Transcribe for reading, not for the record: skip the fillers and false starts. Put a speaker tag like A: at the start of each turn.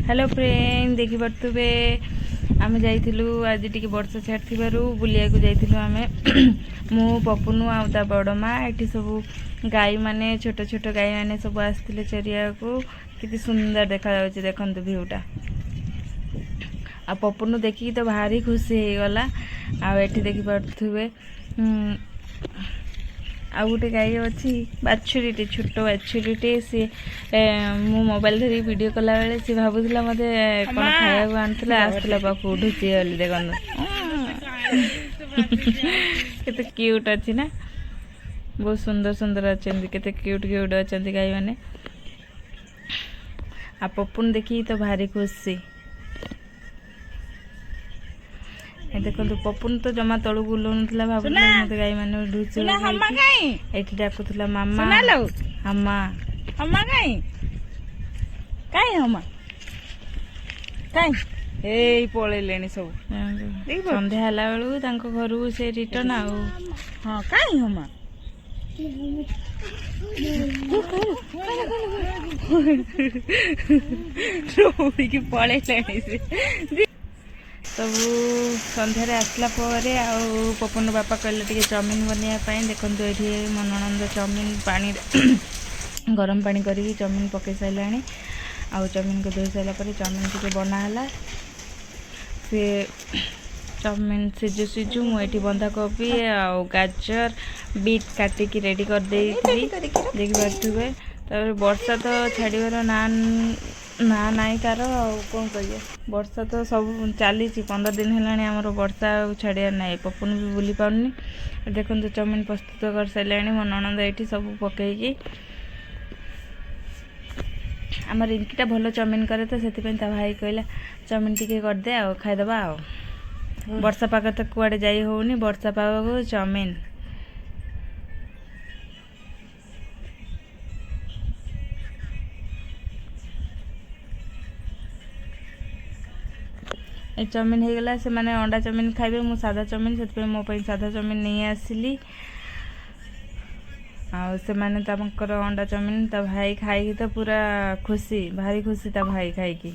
A: Hello friend देखी पारे आम जाइलु आज टी वर्षा छाड़ी बुलिया जाइलु आम मु पपुनु आ बड़ माँ ये सब गाई माने छोट छोट गाई माने सब आसते चरिया को कि सुंदर देखा देखु भ्यूटा आ पपुनु देखिकी तो भारी खुशी हो गला। आठी देखी पारे आ गोटे गाई अच्छी बाछुरीटे छोट बाछुरीटे सी मु मोबाइल धरी वीडियो कला बेले सी भावुला मत कौन खाया आनता आसला पाक ढुची गली देखो केते क्यूट अच्छी ना बहुत सुंदर सुंदर अच्छा केते क्यूट क्यूट अच्छा गाई मैंने आ पपुन देखी तो भारी खुशी देखो पपुन तो जमा तलू बुलाऊन भावुला मत गाई मैंने ढुची ये डाकुला मामा हमा
B: हमा कहीं कहीं हमा कहीं ए पलैले सब
A: संध्या है बेलू घर से रिटर्न आ
B: हाँ कहीं हमा पलैले
A: सब संध्यारे आसला पपुन बापा कहले टे चाउमिन बनवाई देखो ये मो ननंद चाउमिन पानी गरम पानी करके चाउमिन पकई सारा आउ चाउमिन को धोई सारापर चाउमिन टी बनाला से चाउमिन सिजु सिजु मुझे बंधाकोबी आउ गाजर बीट काटिकी रेडी कर देखी पारे तर वर्षा तो छाड़बार ना नाई तार कौन कह वर्षा तो सब चली 15 दिन है वर्षा छाड़ियार ना पपुन भी बुली पारनी देखो चाउमिन प्रस्तुत कर सारे मो ननंद ये सब पकईकी आम रिंकीटा भल चाउमिन करे तो से भाई कहला चाउमिन टी करदे आ खाईदबा आ वर्षा पाग तो कुआड़े जाई होनी वर्षा पाग को चाउमिन चाउमिन हो गला से माने अंडा चाउमिन खाइबे मु सादा चाउमिन से मो सादा चाउमिन नहीं आसिली आ से माने तमकर अंडा चाउमिन ता भाई खाई तो पूरा खुशी भारी खुशी ता भाई खाई की।